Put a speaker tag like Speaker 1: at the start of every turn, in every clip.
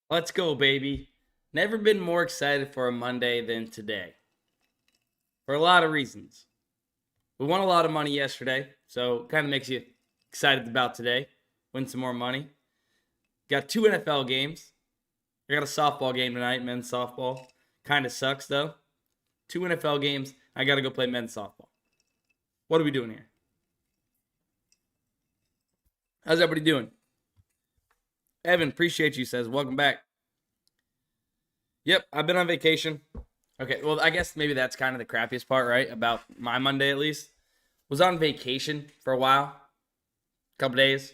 Speaker 1: Let's go, baby. Never been more excited for a Monday than today. For a lot of reasons. We won a lot of money yesterday, so kind of makes you excited about today. Win some more money. Got 2 NFL games. I got a softball game tonight, men's softball. Kind of sucks, though. 2 NFL games. I got to go play men's softball. What are we doing here? How's everybody doing? Evan, appreciate you, says, welcome back. Yep, I've been on vacation. Okay, well, I guess maybe that's kind of the crappiest part, right? About my Monday, at least. Was on vacation for a while. Couple days.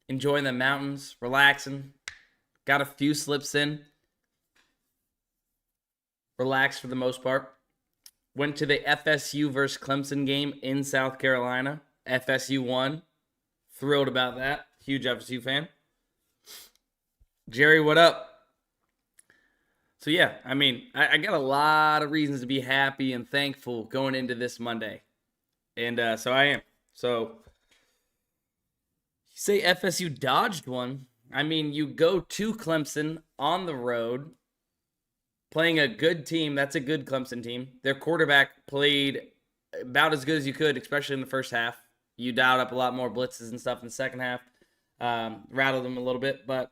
Speaker 1: Enjoying the mountains, relaxing. Got a few slips in. Relaxed for the most part. Went to the FSU versus Clemson game in South Carolina. FSU won. Thrilled about that. Huge FSU fan. Jerry, what up? So, yeah, I mean, I got a lot of reasons to be happy and thankful going into this Monday. And so I am. So, you say FSU dodged one. I mean, you go to Clemson on the road, playing a good team. That's a good Clemson team. Their quarterback played about as good as you could, especially in the first half. You dialed up a lot more blitzes and stuff in the second half. Rattled them a little bit, but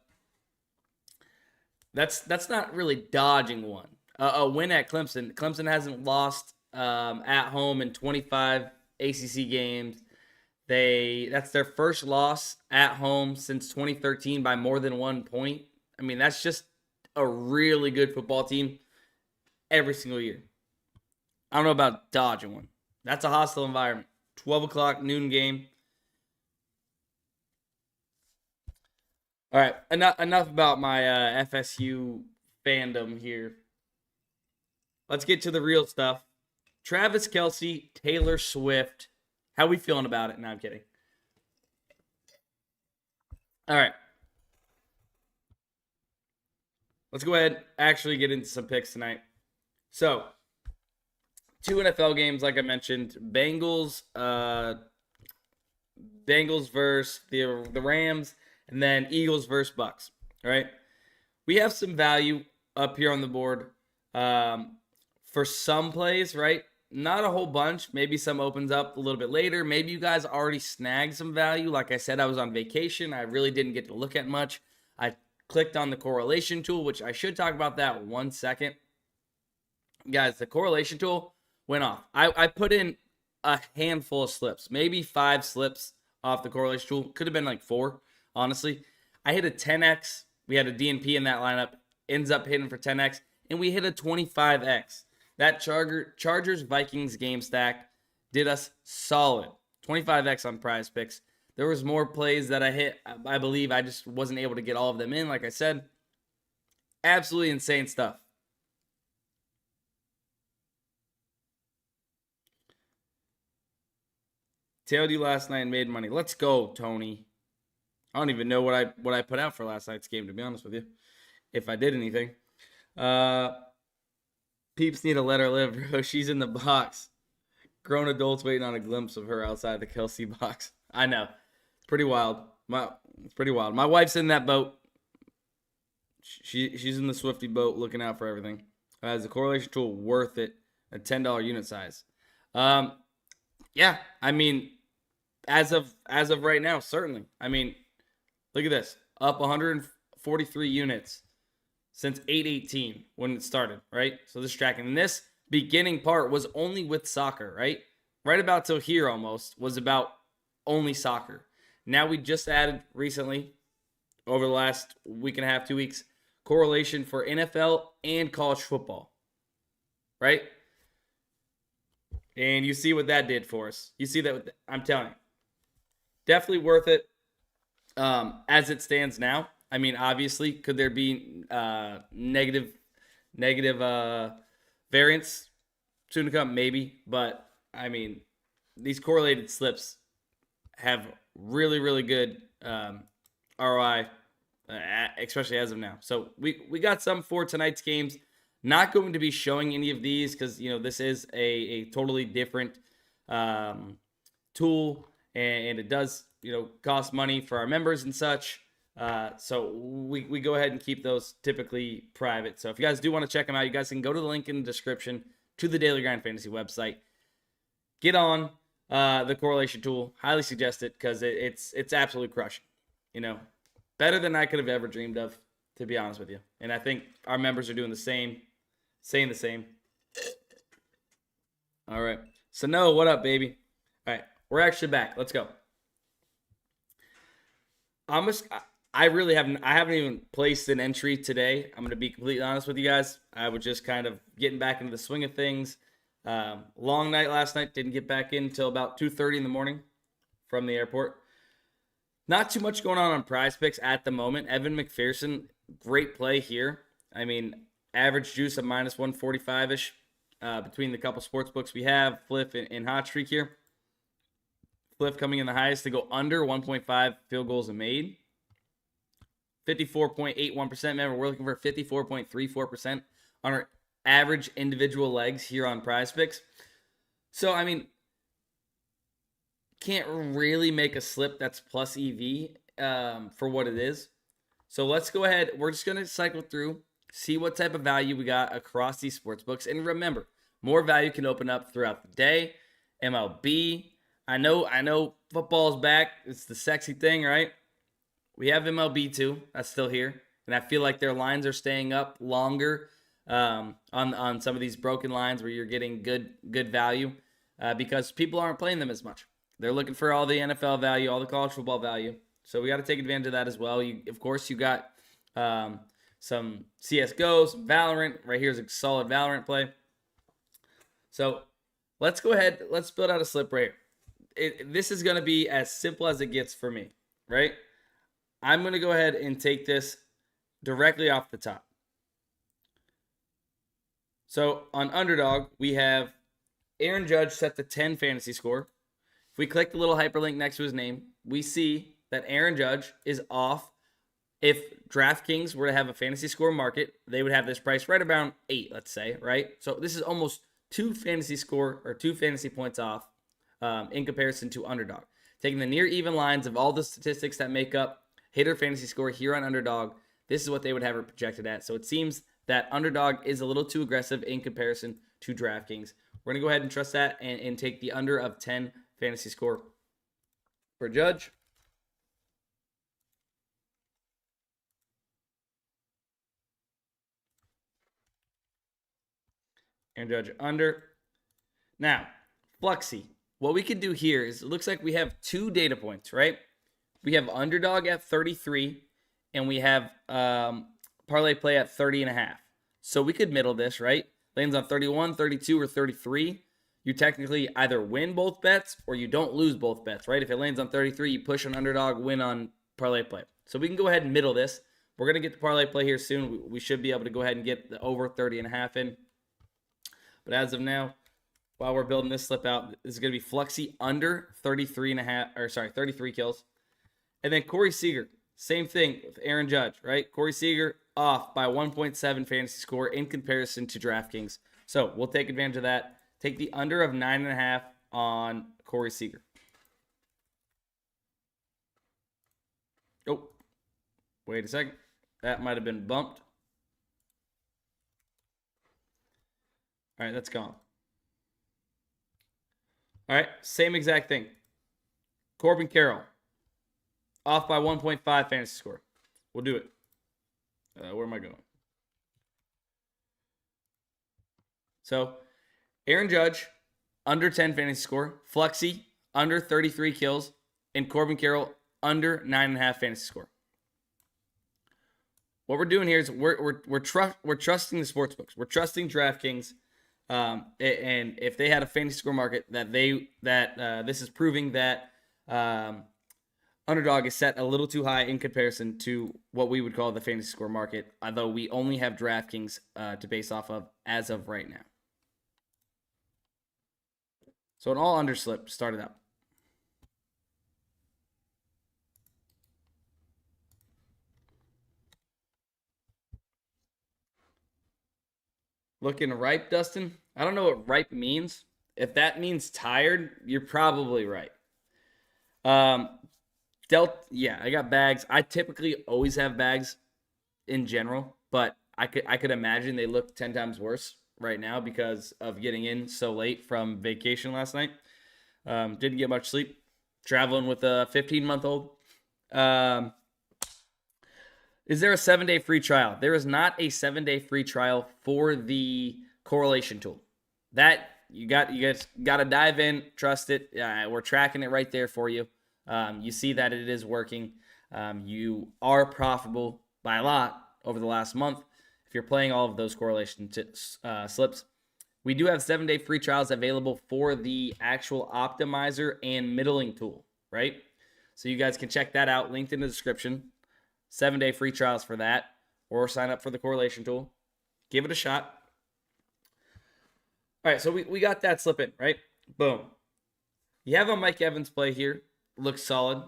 Speaker 1: that's not really dodging one. A win at Clemson. Clemson hasn't lost at home in 25 ACC games. That's their first loss at home since 2013 by more than 1 point. I mean, that's just a really good football team every single year. I don't know about dodging one. That's a hostile environment. 12 o'clock noon game. All right, enough about my FSU fandom here. Let's get to the real stuff. Travis Kelce, Taylor Swift. How we feeling about it? No, I'm kidding. All right. Let's go ahead and actually get into some picks tonight. So, 2 NFL games, like I mentioned. Bengals versus the Rams. And then Eagles versus Bucks, all right? We have some value up here on the board for some plays, right? Not a whole bunch. Maybe some opens up a little bit later. Maybe you guys already snagged some value. Like I said, I was on vacation. I really didn't get to look at much. I clicked on the correlation tool, which I should talk about that 1 second. Guys, the correlation tool went off. I put in a handful of slips, maybe 5 slips off the correlation tool. Could have been like 4. Honestly, I hit a 10x. We had a DNP in that lineup. Ends up hitting for 10x. And we hit a 25x. That Chargers-Vikings game stack did us solid. 25x on PrizePicks. There was more plays that I hit. I believe I just wasn't able to get all of them in. Like I said, absolutely insane stuff. Tailed you last night and made money. Let's go, Tony. I don't even know what I put out for last night's game, to be honest with you, if I did anything. Peeps need to let her live, bro. She's in the box. Grown adults waiting on a glimpse of her outside the Kelsey box. I know. It's pretty wild. It's pretty wild. My wife's in that boat. She's in the Swifty boat looking out for everything. Is the correlation tool worth it? A $10 unit size. Yeah, I mean, as of right now, certainly. I mean, look at this. Up 143 units since 8/18 when it started, right? So this tracking. And this beginning part was only with soccer, right? Right about till here almost was about only soccer. Now we just added recently, over the last week and a half, 2 weeks, correlation for NFL and college football, right? And you see what that did for us. You see that, I'm telling you. Definitely worth it. As it stands now, I mean, obviously, could there be negative variance soon to come? Maybe, but I mean, these correlated slips have really, really good ROI, especially as of now. So we got some for tonight's games. Not going to be showing any of these because this is a totally different tool, and it does cost money for our members and such. So we go ahead and keep those typically private. So if you guys do want to check them out, you guys can go to the link in the description to the Daily Grind Fantasy website. Get on the correlation tool. Highly suggest it because it's absolutely crushing. Better than I could have ever dreamed of, to be honest with you. And I think our members are doing the same, saying the same. All right. So Noah, what up, baby? All right, we're actually back. Let's go. I haven't even placed an entry today. I'm going to be completely honest with you guys. I was just kind of getting back into the swing of things. Long night last night. Didn't get back in until about 2:30 in the morning from the airport. Not too much going on PrizePicks at the moment. Evan McPherson, great play here. I mean, average juice of minus 145-ish between the couple sports books we have. Fliff and Hot Streak here. Fliff coming in the highest to go under 1.5 field goals made. 54.81%. Remember, we're looking for 54.34% on our average individual legs here on PrizePicks. So, I mean, can't really make a slip that's plus EV for what it is. So let's go ahead. We're just going to cycle through, see what type of value we got across these sports books. And remember, more value can open up throughout the day. MLB. I know football's back. It's the sexy thing, right? We have MLB too. That's still here. And I feel like their lines are staying up longer on some of these broken lines where you're getting good value because people aren't playing them as much. They're looking for all the NFL value, all the college football value. So we got to take advantage of that as well. Of course, you got some CSGO, some Valorant. Right here's a solid Valorant play. So let's go ahead. Let's build out a slip right here. This is going to be as simple as it gets for me, right? I'm going to go ahead and take this directly off the top. So on Underdog, we have Aaron Judge set the 10 fantasy score. If we click the little hyperlink next to his name, we see that Aaron Judge is off. If DraftKings were to have a fantasy score market, they would have this price right around 8, let's say, right? So this is almost 2 fantasy points off in comparison to Underdog. Taking the near even lines of all the statistics that make up hitter fantasy score here on Underdog, this is what they would have it projected at. So it seems that Underdog is a little too aggressive in comparison to DraftKings. We're going to go ahead and trust that and take the under of 10 fantasy score for Judge. And Judge under. Now, Fluxy. What we could do here is it looks like we have 2 data points, right? We have Underdog at 33, and we have ParlayPlay at 30.5. So we could middle this, right? Lands on 31, 32, or 33. You technically either win both bets or you don't lose both bets, right? If it lands on 33, you push on Underdog, win on ParlayPlay. So we can go ahead and middle this. We're going to get the ParlayPlay here soon. We should be able to go ahead and get the over 30.5 in. But as of now, while we're building this slip out, this is going to be Fluxy under 33 kills. And then Corey Seager, same thing with Aaron Judge, right? Corey Seager off by 1.7 fantasy score in comparison to DraftKings. So we'll take advantage of that. Take the under of 9.5 on Corey Seager. Oh, wait a second. That might have been bumped. All right, that's gone. All right, same exact thing. Corbin Carroll, off by 1.5 fantasy score. We'll do it. Where am I going? So, Aaron Judge, under 10 fantasy score. Fluxy, under 33 kills. And Corbin Carroll, under 9.5 fantasy score. What we're doing here is we're trusting the sports books. We're trusting DraftKings. And if they had a fantasy score market, this is proving that Underdog is set a little too high in comparison to what we would call the fantasy score market, although we only have DraftKings to base off of as of right now. So an all underslip started up. Looking ripe, Dustin? I don't know what ripe means. If that means tired, you're probably right. Yeah, I got bags. I typically always have bags in general, but I could imagine they look 10 times worse right now because of getting in so late from vacation last night. Didn't get much sleep. Traveling with a 15-month-old. Um, is there a 7-day free trial? There is not a 7-day free trial for the correlation tool. That you guys got to dive in, trust it. We're tracking it right there for you. You see that it is working. You are profitable by a lot over the last month if you're playing all of those correlation slips. We do have 7-day free trials available for the actual optimizer and middling tool, right? So you guys can check that out, linked in the description. 7-day free trials for that, or sign up for the correlation tool. Give it a shot. All right, so we got that slip in, right? Boom. You have a Mike Evans play here. Looks solid.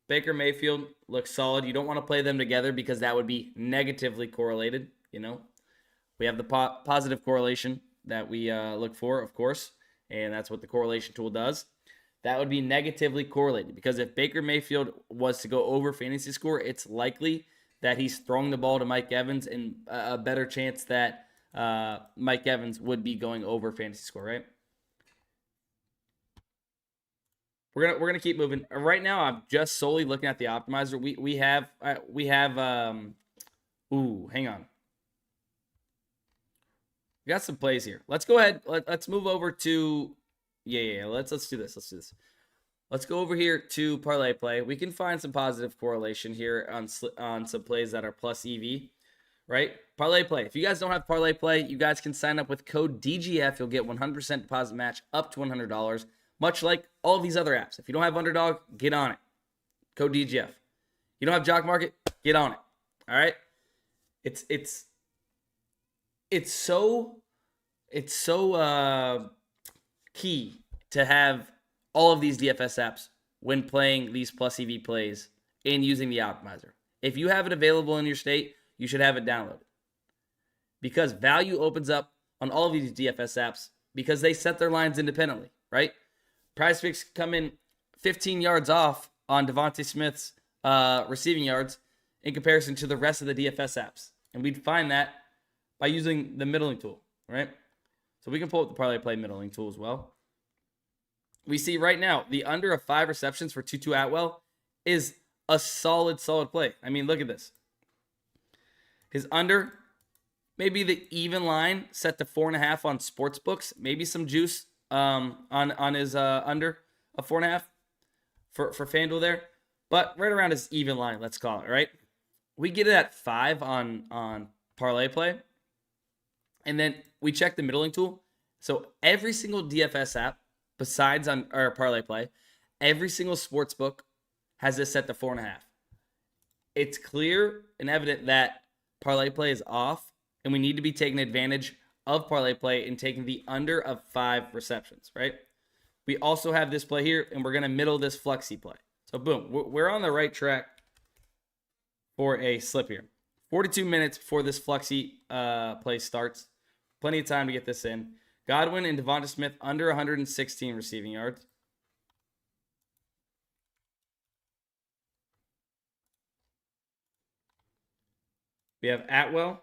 Speaker 1: Baker Mayfield looks solid. You don't want to play them together because that would be negatively correlated, you know. We have the positive correlation that we look for, of course, and that's what the correlation tool does. That would be negatively correlated because if Baker Mayfield was to go over fantasy score, it's likely that he's throwing the ball to Mike Evans and a better chance that Mike Evans would be going over fantasy score, right? We're gonna keep moving. Right now, I'm just solely looking at the optimizer. We have hang on. We got some plays here. Let's go ahead. Let's move over to yeah. Let's do this. Let's go over here to ParlayPlay. We can find some positive correlation here on some plays that are plus EV, right? ParlayPlay. If you guys don't have ParlayPlay, you guys can sign up with code DGF. You'll get 100% deposit match up to $100, much like all of these other apps. If you don't have Underdog, get on it. Code DGF. You don't have JockMKT, get on it. All right? It's so key to have all of these DFS apps when playing these plus EV plays and using the optimizer. If you have it available in your state, you should have it downloaded because value opens up on all of these DFS apps because they set their lines independently, right? PrizePicks come in 15 yards off on Devontae Smith's receiving yards in comparison to the rest of the DFS apps. And we'd find that by using the middling tool, right? So we can pull up the ParlayPlay middling tool as well. We see right now the under of 5 receptions for Tutu Atwell is a solid play. I mean, look at this. His under, maybe the even line set to 4.5 on sportsbooks. Maybe some juice on his under of 4.5 for FanDuel there, but right around his even line, let's call it, right? We get it at 5 on ParlayPlay, and then we check the middling tool. So every single DFS app besides on our ParlayPlay, every single sportsbook has this set to 4.5. It's clear and evident that ParlayPlay is off, and we need to be taking advantage of ParlayPlay and taking the under of 5 receptions, right? We also have this play here, and we're going to middle this flexi play. So boom, we're on the right track for a slip here. 42 minutes before this flexi play starts. Plenty of time to get this in. Godwin and Devonta Smith under 116 receiving yards. We have Atwell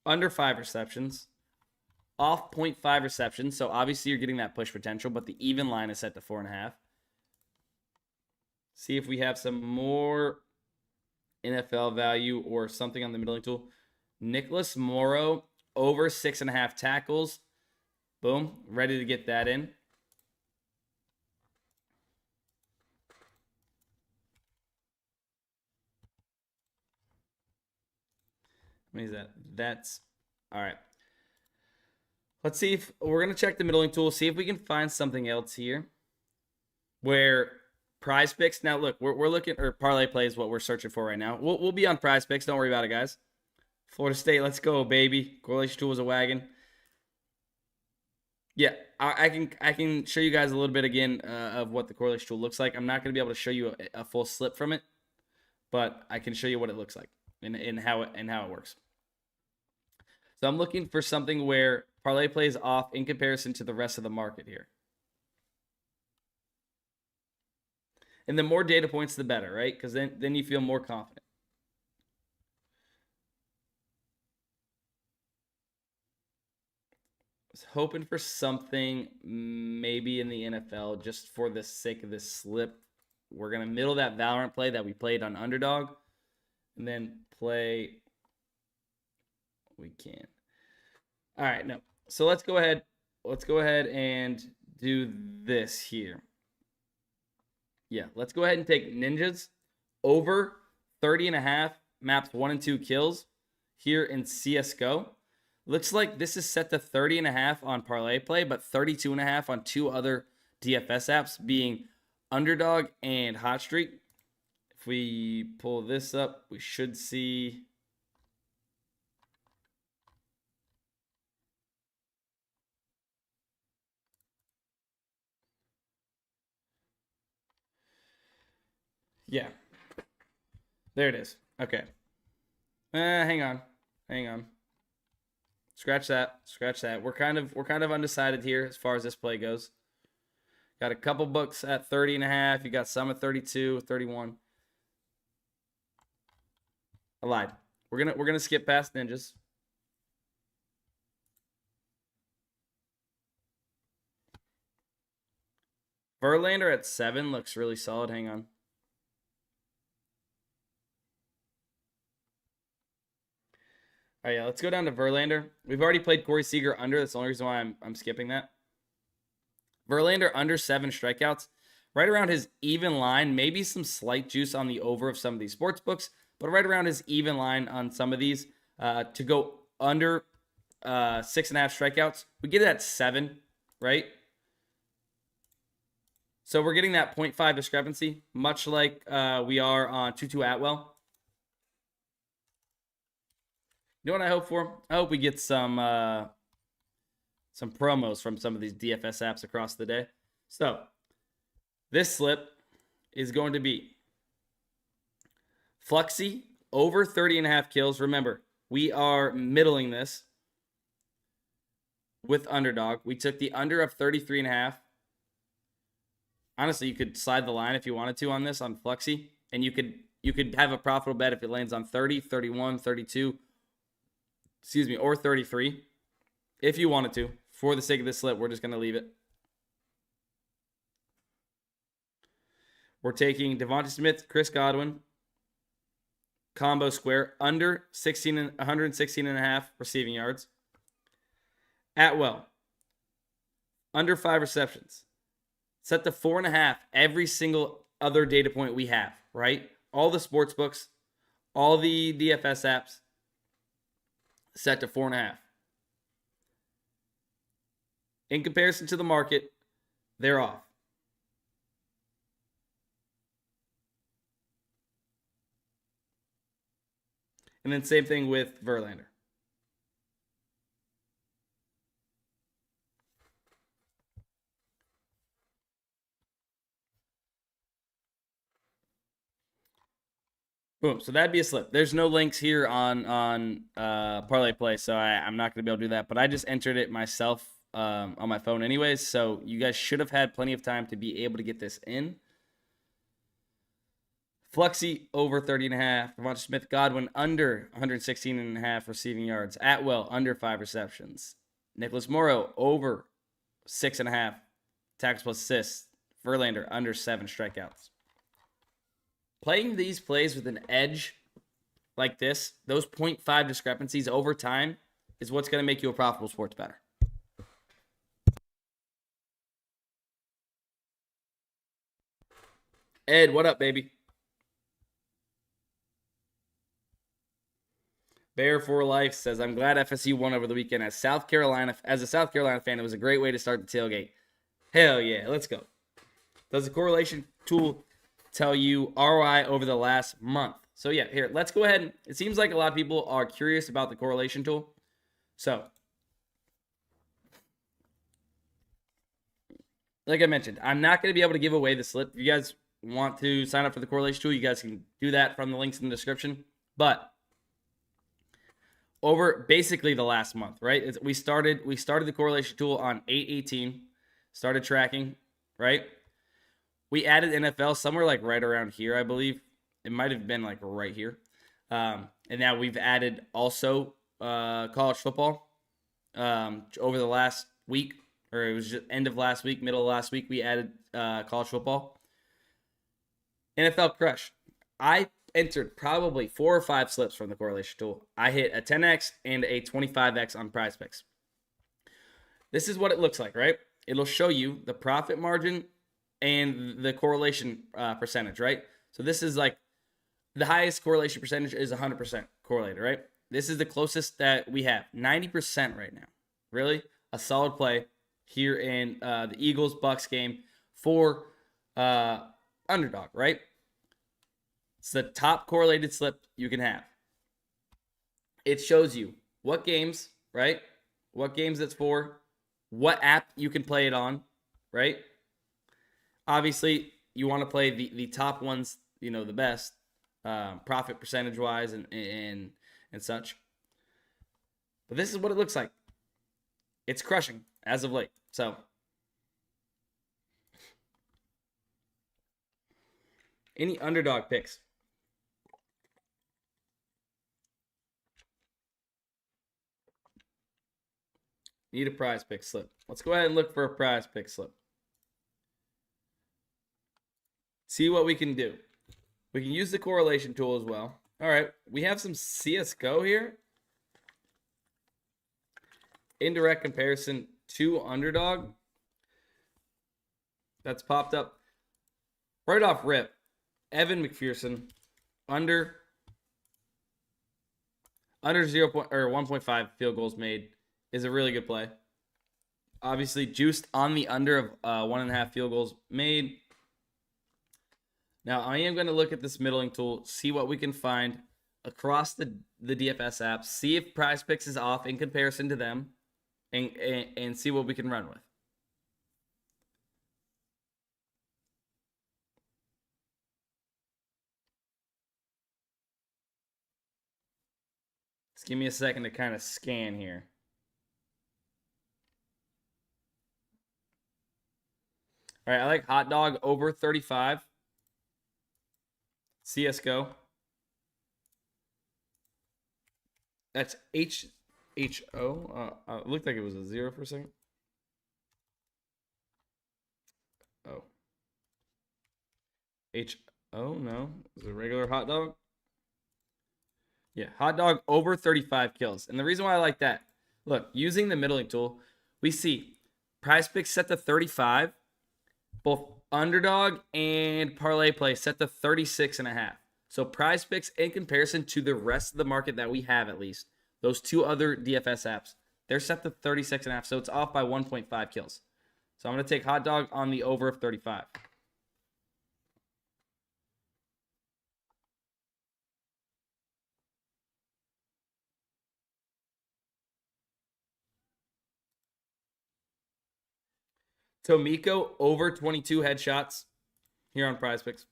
Speaker 1: under 5 receptions, off 0.5 receptions. So obviously you're getting that push potential, but the even line is set to 4.5. See if we have some more NFL value or something on the middling tool. Nicholas Morrow over 6.5 tackles. Boom, ready to get that in. How many is that? That's all right. Let's see if we're going to check the middling tool, see if we can find something else here where PrizePicks. Now, look, we're looking, or ParlayPlay is what we're searching for right now. We'll be on PrizePicks. Don't worry about it, guys. Florida State, let's go, baby. Correlation tool is a wagon. Yeah, I can show you guys a little bit again of what the correlation tool looks like. I'm not going to be able to show you a full slip from it, but I can show you what it looks like and how it works. So I'm looking for something where ParlayPlay is off in comparison to the rest of the market here. And the more data points, the better, right? Because then you feel more confident. I was hoping for something maybe in the NFL just for the sake of this slip. We're going to middle that Valorant play that we played on Underdog and then play. We can. All right, no. So let's go ahead. Let's go ahead and do this here. Yeah, let's go ahead and take Ninjas over 30.5 maps 1 and 2 kills here in CSGO. Looks like this is set to 30.5 on ParlayPlay, but 32.5 on 2 other DFS apps, being Underdog and Hot Streak. If we pull this up, we should see. Yeah. There it is. Okay. Hang on. Scratch that. We're kind of undecided here as far as this play goes. Got a couple books at 30.5. You got some at 32, 31. I lied. We're gonna skip past Ninjas. Verlander at 7 looks really solid. Hang on. All right, yeah, let's go down to Verlander. We've already played Corey Seager under. That's the only reason why I'm skipping that. Verlander under 7 strikeouts. Right around his even line. Maybe some slight juice on the over of some of these sports books, but right around his even line on some of these. To go under 6.5 strikeouts, we get it at 7, right? So we're getting that 0.5 discrepancy, much like we are on Tutu Atwell. You know what I hope for? I hope we get some promos from some of these DFS apps across the day. So this slip is going to be Fluxy over 30.5 kills. Remember, we are middling this with Underdog. We took the under of 33.5. Honestly, you could slide the line if you wanted to on this on Fluxy, and you could have a profitable bet if it lands on 30, 31, 32, or 33. If you wanted to. For the sake of this slip, we're just going to leave it. We're taking Devonta Smith, Chris Godwin, combo square, under 116.5 receiving yards. Atwell, under 5 receptions. Set to 4.5 every single other data point we have, right? All the sports books, all the DFS apps, set to 4.5. In comparison to the market, they're off. And then same thing with Verlander. Boom. So that'd be a slip. There's no links here on ParlayPlay, so I'm not going to be able to do that. But I just entered it myself on my phone anyways, so you guys should have had plenty of time to be able to get this in. Fluxy over 30.5. Devonta Smith, Godwin under 116.5 receiving yards. Atwell under 5 receptions. Nicholas Morrow over 6.5 tackles plus assists. Verlander under 7 strikeouts. Playing these plays with an edge like this, those 0.5 discrepancies over time is what's going to make you a profitable sports bettor. Ed, what up, baby? Bear for Life says, I'm glad FSU won over the weekend. As a South Carolina fan, it was a great way to start the tailgate. Hell yeah, let's go. Does the correlation tool tell you ROI over the last month? So yeah, here, let's go ahead. It seems like a lot of people are curious about the correlation tool. So, like I mentioned, I'm not going to be able to give away the slip. If you guys want to sign up for the correlation tool, you guys can do that from the links in the description. But over basically the last month, right? We started the correlation tool on 8/18, started tracking, right? We added NFL somewhere like right around here, I believe. It might have been like right here. And now we've added also college football over the last week, or it was just end of last week, middle of last week. We added college football. NFL Crush. I entered probably 4 or 5 slips from the correlation tool. I hit a 10x and a 25x on PrizePicks. This is what it looks like, right? It'll show you the profit margin and the correlation percentage, right? So this is like the highest correlation percentage is 100% correlated, right? This is the closest that we have, 90% right now. Really a solid play here in the Eagles-Bucks game for Underdog, right? It's the top correlated slip you can have. It shows you what games, right? What games it's for, what app you can play it on, right? Obviously, you want to play the top ones, you know, the best, profit percentage wise and such. But this is what it looks like. It's crushing as of late. So any Underdog picks? Need a PrizePick slip. Let's go ahead and look for a PrizePick slip. See what we can do. We can use the correlation tool as well. All right, we have some CSGO here. Indirect comparison to Underdog. That's popped up. Right off rip, Evan McPherson under 1.5 field goals made is a really good play. Obviously, juiced on the under of 1.5 field goals made. Now, I am going to look at this middling tool, see what we can find across the DFS apps, see if PrizePicks is off in comparison to them, and see what we can run with. Just give me a second to kind of scan here. All right, I like Hot Dog over 35. CSGO. That's HO. It looked like it was a 0 for a second. Oh. HO, no. Is it a regular hot dog? Yeah, hot dog over 35 kills. And the reason why I like that, look, using the middling tool, we see PrizePicks set to 35. Both Underdog and ParlayPlay set to 36.5. So PrizePicks, in comparison to the rest of the market that we have, at least, those two other DFS apps, they're set to 36.5. So it's off by 1.5 kills. So I'm going to take Hot Dog on the over of 35. Tomiko over 22 headshots here on PrizePicks.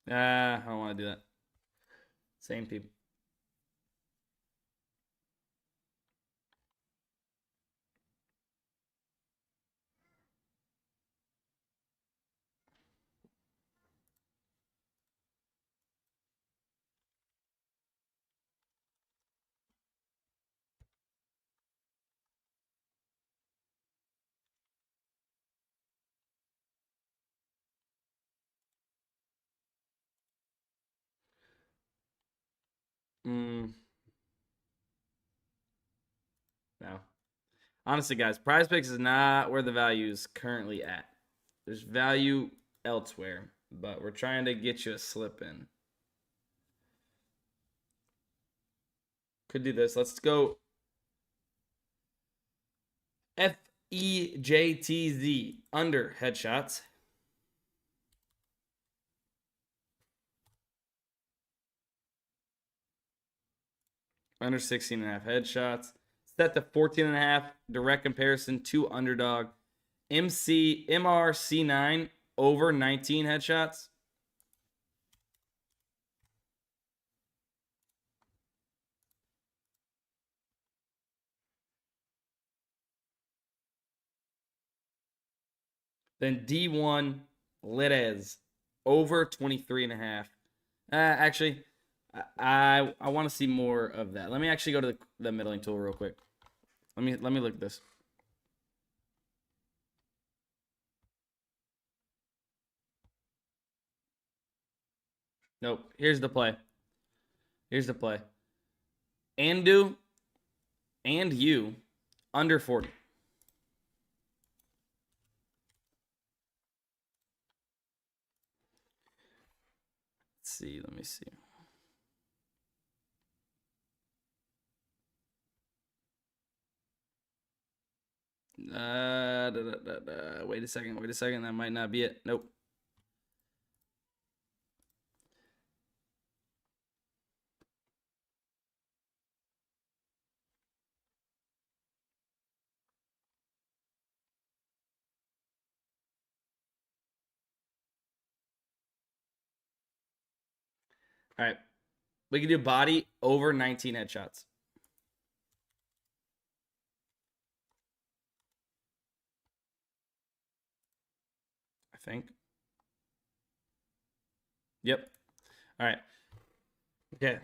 Speaker 1: I don't want to do that. Same people. No. Honestly, guys, PrizePicks is not where the value is currently at. There's value elsewhere, but we're trying to get you a slip in. Could do this. Let's go FEJTZ under headshots. Under 16.5 headshots. Set to 14.5. Direct comparison to Underdog. MRC9 over 19 headshots. Then D1 Lidez over 23.5. Actually, I want to see more of that. Let me actually go to the middling tool real quick. Let me look at this. Nope. Here's the play. Here's the play. Andu and you under 40. Let's see. Let me see. Wait a second. Wait a second. That might not be it. Nope. All right. We can do body over 19 headshots. I think. Yep. All right. Okay.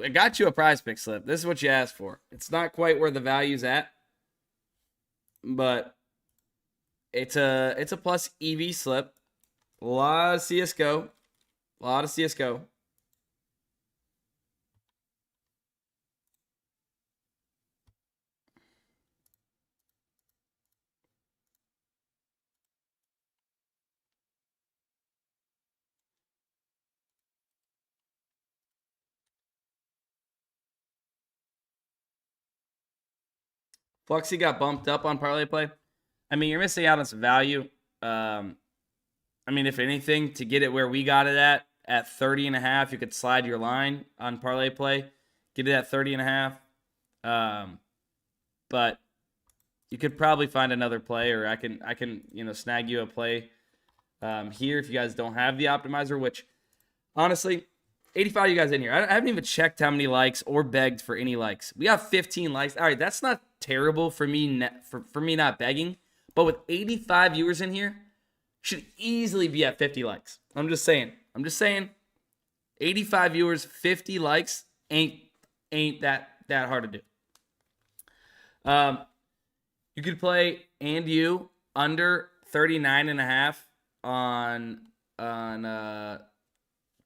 Speaker 1: I got you a PrizePicks slip. This is what you asked for. It's not quite where the value's at, but it's a plus EV slip. A lot of CSGO. A lot of CSGO. Fluxy got bumped up on ParlayPlay. I mean, you're missing out on some value. I mean, if anything, to get it where we got it at 30.5, you could slide your line on ParlayPlay, get it at 30.5. But you could probably find another play, or I can snag you a play here if you guys don't have the optimizer. Which, honestly, 85 of you guys in here. I haven't even checked how many likes or begged for any likes. We got 15 likes. All right, that's not terrible for me for me not begging. But with 85 viewers in here, should easily be at 50 likes. I'm just saying. 85 viewers, 50 likes ain't that hard to do. You could play and you under 39.5 on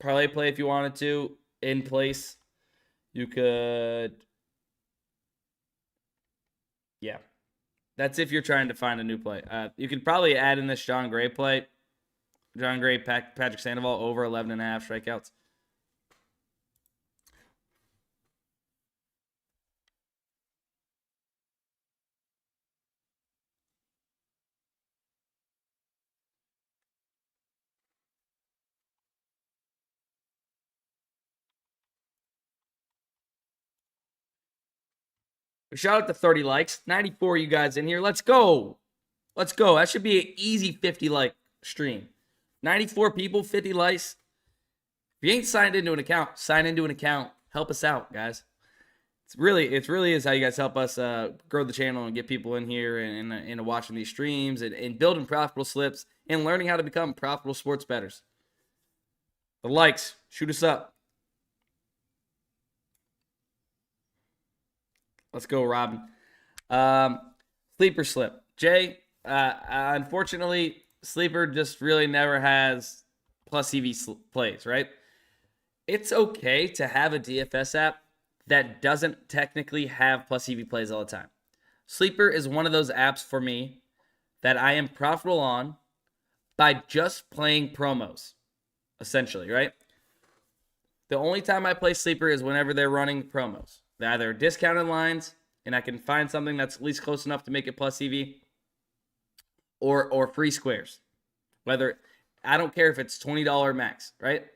Speaker 1: ParlayPlay if you wanted to in place. You could, yeah. That's if you're trying to find a new play. You could probably add in this John Gray play. John Gray, Patrick Sandoval over 11.5 strikeouts. Shout out to 30 likes. 94 you guys in here. Let's go. Let's go. That should be an easy 50 like stream. 94 people, 50 likes. If you ain't signed into an account, sign into an account. Help us out, guys. It really is how you guys help us grow the channel and get people in here and watching these streams and building profitable slips and learning how to become profitable sports bettors. The likes, shoot us up. Let's go, Robin. Sleeper slip. Jay, unfortunately, Sleeper just really never has plus EV plays, right? It's okay to have a DFS app that doesn't technically have plus EV plays all the time. Sleeper is one of those apps for me that I am profitable on by just playing promos, essentially, right? The only time I play Sleeper is whenever they're running promos. They're either discounted lines, and I can find something that's at least close enough to make it plus EV, or free squares. Whether, I don't care if it's $20 max, right?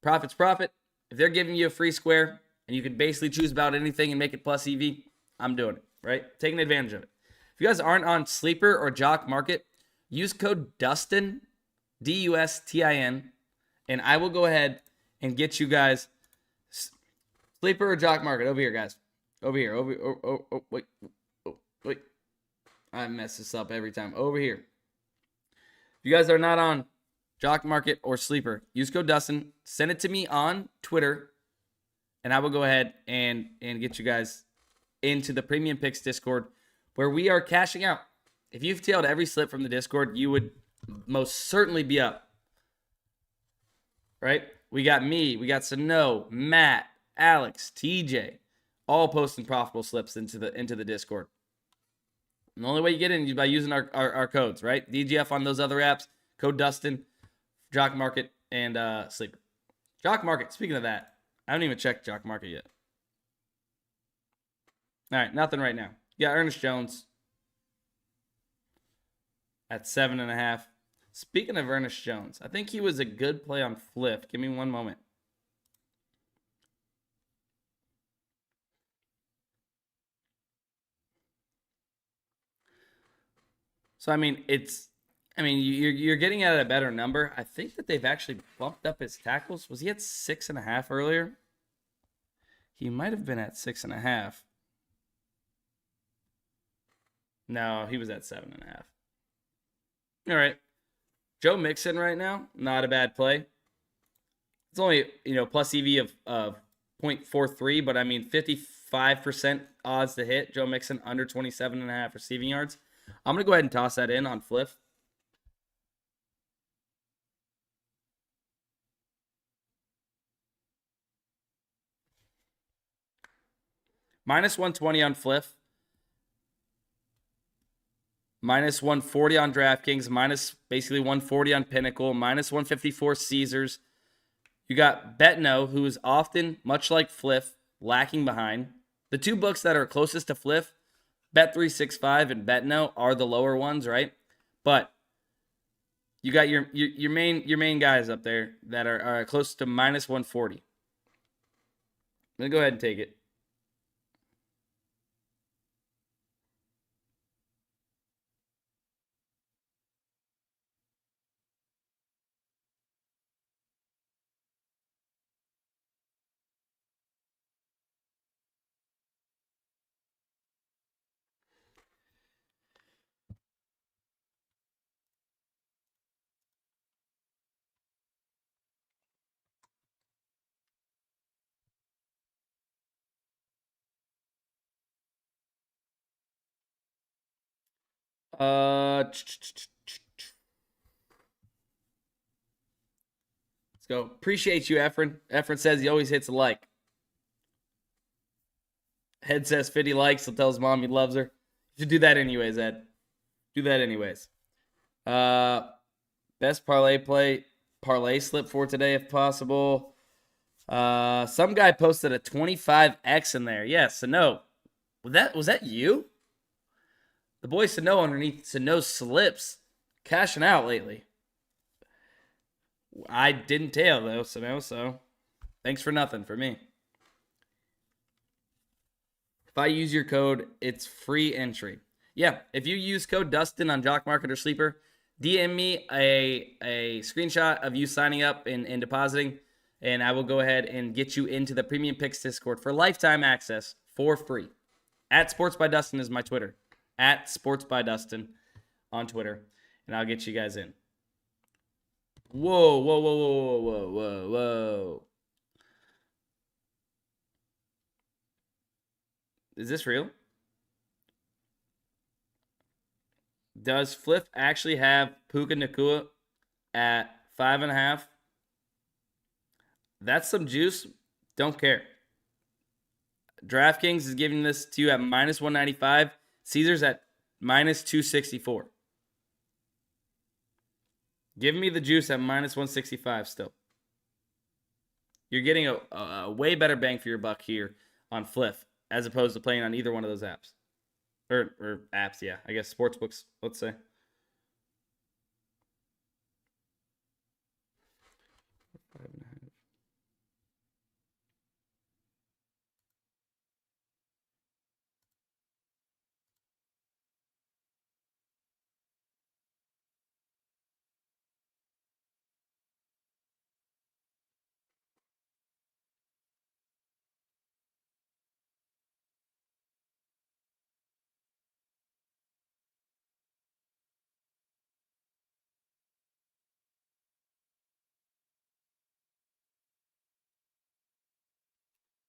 Speaker 1: Profit's profit. If they're giving you a free square and you can basically choose about anything and make it plus EV, I'm doing it, right? Taking advantage of it. If you guys aren't on Sleeper or JockMKT, use code DUSTIN, DUSTIN, and I will go ahead and get you guys Sleeper or JockMKT. Over here, guys. Over here. Wait. I mess this up every time. Over here. If you guys are not on Jock Market or Sleeper, use code Dustin. Send it to me on Twitter, and I will go ahead and get you guys into the Premium Picks Discord, where we are cashing out. If you've tailed every slip from the Discord, you would most certainly be up. Right? We got me, we got Sano, Matt, Alex, TJ, all posting profitable slips into the Discord. And the only way you get in is by using our codes, right? DGF on those other apps, code Dustin, Jock Market, and Sleeper. Jock Market, speaking of that, I haven't even checked Jock Market yet. All right, nothing right now. Yeah, Ernest Jones at 7.5. Speaking of Ernest Jones, I think he was a good play on Fliff. Give me one moment. So, I mean, you're getting at a better number. I think that they've actually bumped up his tackles. Was he at 6.5 earlier? He might have been at 6.5. No, he was at 7.5. All right. Joe Mixon right now, not a bad play. It's only, plus EV of 0.43, but I mean 55% odds to hit. Joe Mixon under 27.5 receiving yards. I'm going to go ahead and toss that in on Fliff. Minus 120 on Fliff. Minus 140 on DraftKings. Minus basically 140 on Pinnacle. Minus 154 Caesars. You got Betno, who is often, much like Fliff, lacking behind. The two books that are closest to Fliff, Bet365 and Betno, are the lower ones, right? But you got your main guys up there that are close to minus 140. I'm going to go ahead and take it. Let's go. Appreciate you, Efren. Efren says he always hits a like. Head says 50 likes. He'll tell his mom he loves her. You should do that anyways, Ed. Do that anyways. Best parlay slip for today if possible. Some guy posted a 25x in there. Yes, Sano. Was that you? The boy Sano underneath Sano slips. Cashing out lately. I didn't tail though, Sano, so thanks for nothing for me. If I use your code, it's free entry. Yeah, if you use code Dustin on Jock Market or Sleeper, DM me a screenshot of you signing up and depositing, and I will go ahead and get you into the Premium Picks Discord for lifetime access for free. At Sports by Dustin is my Twitter. At Sports by Dustin on Twitter, and I'll get you guys in. Whoa, whoa, whoa, whoa, whoa, whoa, whoa. Is this real? Does Fliff actually have Puka Nacua at 5.5? That's some juice. Don't care. DraftKings is giving this to you at minus 195. Caesars at minus 264. Give me the juice at minus 165 still. You're getting a way better bang for your buck here on Fliff as opposed to playing on either one of those apps. Or apps, yeah. I guess sportsbooks, let's say.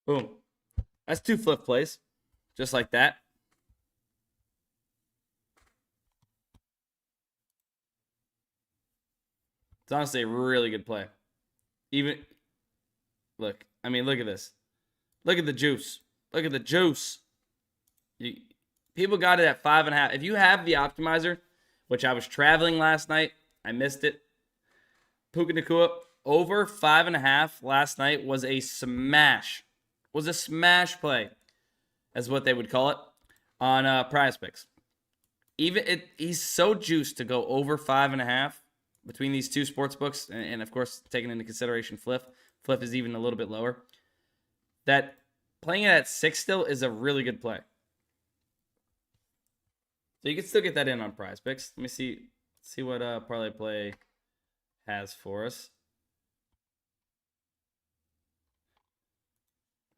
Speaker 1: Boom. That's 2 Fliff plays. Just like that. It's honestly a really good play. Even, look, I mean, look at this. Look at the juice. Look at the juice. People got it at 5.5. If you have the optimizer, which I was traveling last night, I missed it. Puka Nacua over 5.5 last night was a smash. Was a smash play, as what they would call it, on PrizePicks. He's so juiced to go over 5.5 between these two sports books, and of course taking into consideration Fliff. Fliff is even a little bit lower. That playing it at 6 still is a really good play. So you can still get that in on PrizePicks. Let me see what ParlayPlay has for us.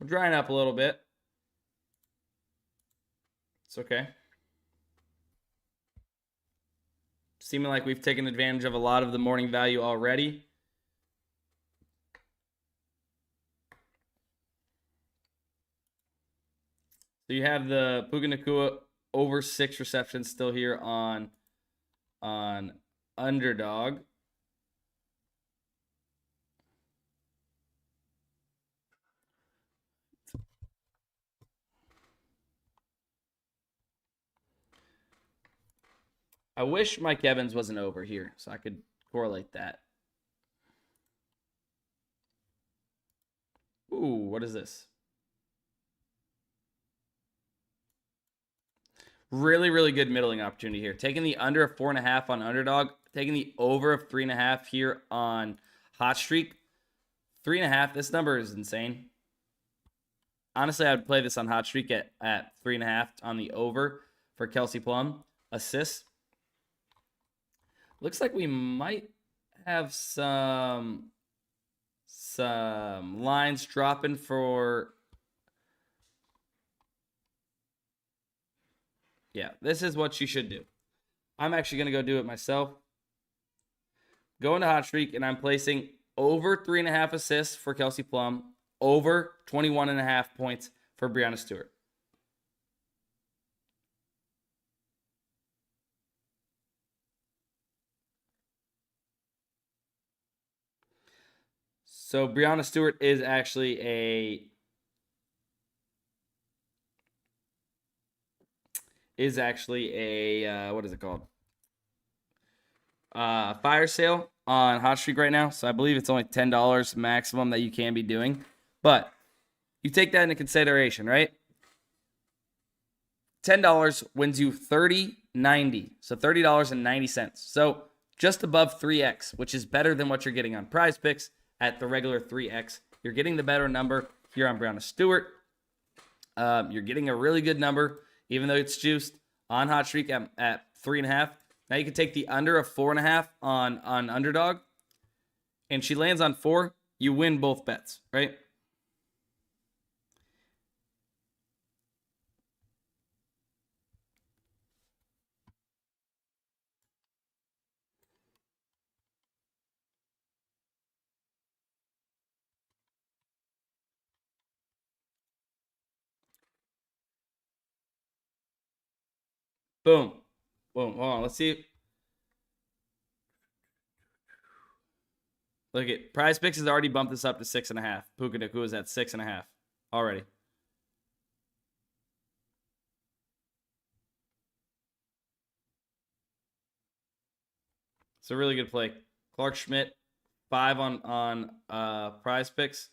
Speaker 1: We're drying up a little bit. It's okay. Seeming like we've taken advantage of a lot of the morning value already. So you have the Puka Nacua over 6 receptions still here on Underdog. I wish Mike Evans wasn't over here so I could correlate that. Ooh, what is this? Really, really good middling opportunity here. Taking the under of 4.5 on Underdog. Taking the over of 3.5 here on Hot Streak. 3.5. This number is insane. Honestly, I would play this on Hot Streak at 3.5 on the over for Kelsey Plum. Assists. Looks like we might have some lines dropping for... Yeah, this is what you should do. I'm actually going to go do it myself. Go into Hot Streak, and I'm placing over 3.5 assists for Kelsey Plum, over 21.5 points for Breanna Stewart. So Breanna Stewart is actually a what is it called? Fire sale on Hot Streak right now. So I believe it's only $10 maximum that you can be doing. But you take that into consideration, right? $10 wins you $30.90. So $30.90. So just above 3x, which is better than what you're getting on PrizePicks at the regular 3x. You're getting the better number here on Breanna Stewart. You're getting a really good number, even though it's juiced on Hot Streak at 3.5. Now you can take the under of 4.5 on Underdog, and she lands on 4. You win both bets, right? Boom. Boom. Hold on. Let's see. Look at PrizePicks has already bumped this up to 6.5. Puka Nacua is at 6.5 already. It's a really good play. Clark Schmidt, 5 on PrizePicks.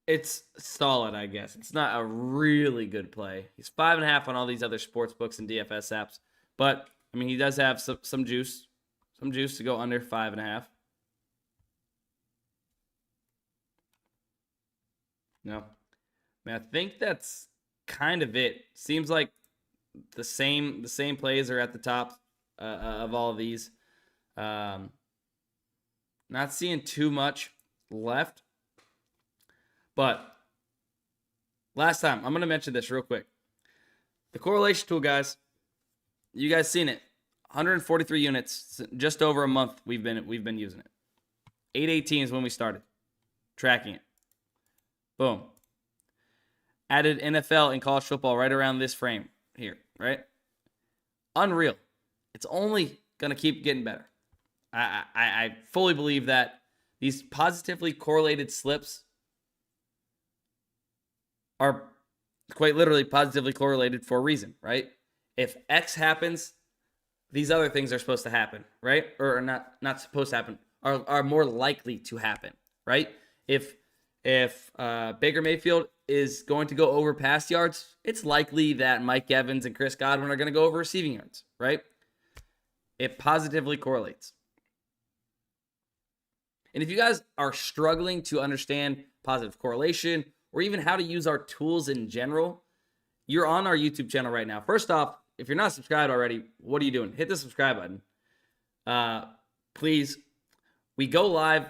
Speaker 1: It's solid, I guess. It's not a really good play. He's 5.5 on all these other sports books and DFS apps. But, I mean, he does have some juice. Some juice to go under 5.5. No. I mean, I think that's kind of it. Seems like the same plays are at the top of all of these. Not seeing too much left. But last time, I'm going to mention this real quick. The correlation tool, guys, You guys seen it. 143 units, just over a month we've been using it. 818 is when we started tracking it. Boom. Added NFL and college football right around this frame here, right? Unreal. It's only going to keep getting better. I fully believe that these positively correlated slips are quite literally positively correlated for a reason, right? If X happens, these other things are supposed to happen, right? Or not supposed to happen, are more likely to happen, right? If Baker Mayfield is going to go over pass yards, it's likely that Mike Evans and Chris Godwin are going to go over receiving yards, right? It positively correlates. And if you guys are struggling to understand positive correlation or even how to use our tools in general, you're on our YouTube channel right now. First off, if you're not subscribed already, what are you doing? Hit the subscribe button. Please. We go live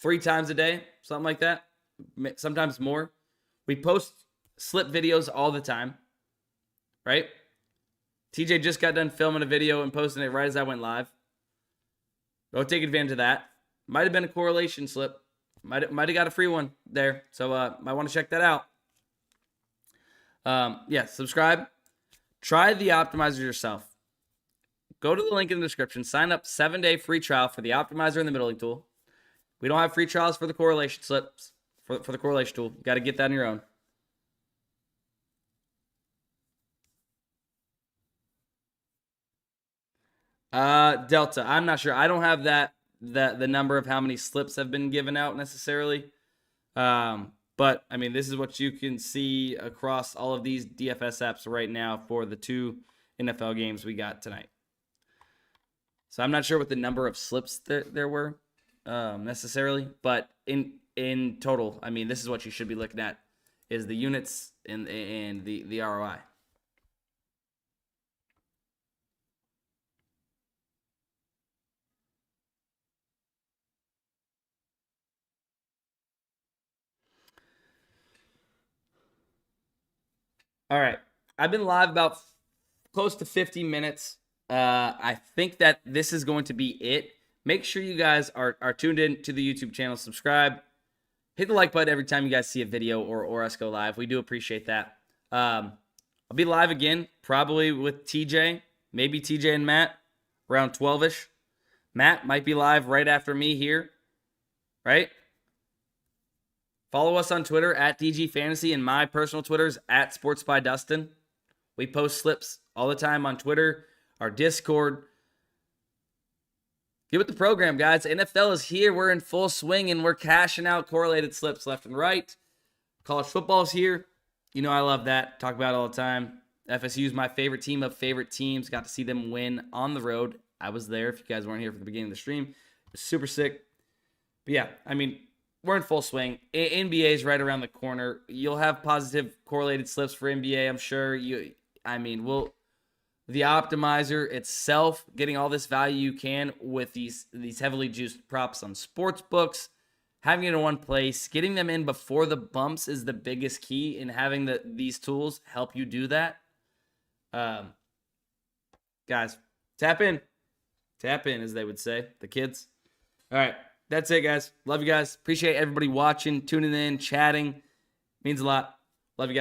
Speaker 1: 3 times a day, something like that, sometimes more. We post slip videos all the time, right? TJ just got done filming a video and posting it right as I went live. Go take advantage of that. Might have been a correlation slip. Might have got a free one there. So might want to check that out. Yeah, subscribe. Try the optimizer yourself. Go to the link in the description. Sign up 7-day free trial for the optimizer and the middling tool. We don't have free trials for the correlation slips, for the correlation tool. You got to get that on your own. Delta. I'm not sure. I don't have the number of how many slips have been given out necessarily. But I mean, this is what you can see across all of these DFS apps right now for the 2 NFL games we got tonight. So I'm not sure what the number of slips there were necessarily, but in total, I mean, this is what you should be looking at is the units and the ROI. All right. I've been live about close to 50 minutes. I think that this is going to be it. Make sure you guys are tuned in to the YouTube channel. Subscribe. Hit the like button every time you guys see a video or us go live. We do appreciate that. I'll be live again, probably with TJ. Maybe TJ and Matt around 12-ish. Matt might be live right after me here. Right? Follow us on Twitter at DG Fantasy, and my personal Twitter is at sportsbydustin. We post slips all the time on Twitter, our Discord. Get with the program, guys. NFL is here. We're in full swing, and we're cashing out correlated slips left and right. College football is here. You know I love that. Talk about it all the time. FSU is my favorite team of favorite teams. Got to see them win on the road. I was there. If you guys weren't here for the beginning of the stream, it was super sick. But yeah, I mean, we're in full swing. NBA is right around the corner. You'll have positive correlated slips for NBA, I'm sure. The optimizer itself, getting all this value you can with these heavily juiced props on sportsbooks, having it in one place, getting them in before the bumps is the biggest key, in having these tools help you do that. Guys, tap in, as they would say, the kids. All right. That's it, guys. Love you guys. Appreciate everybody watching, tuning in, chatting. Means a lot.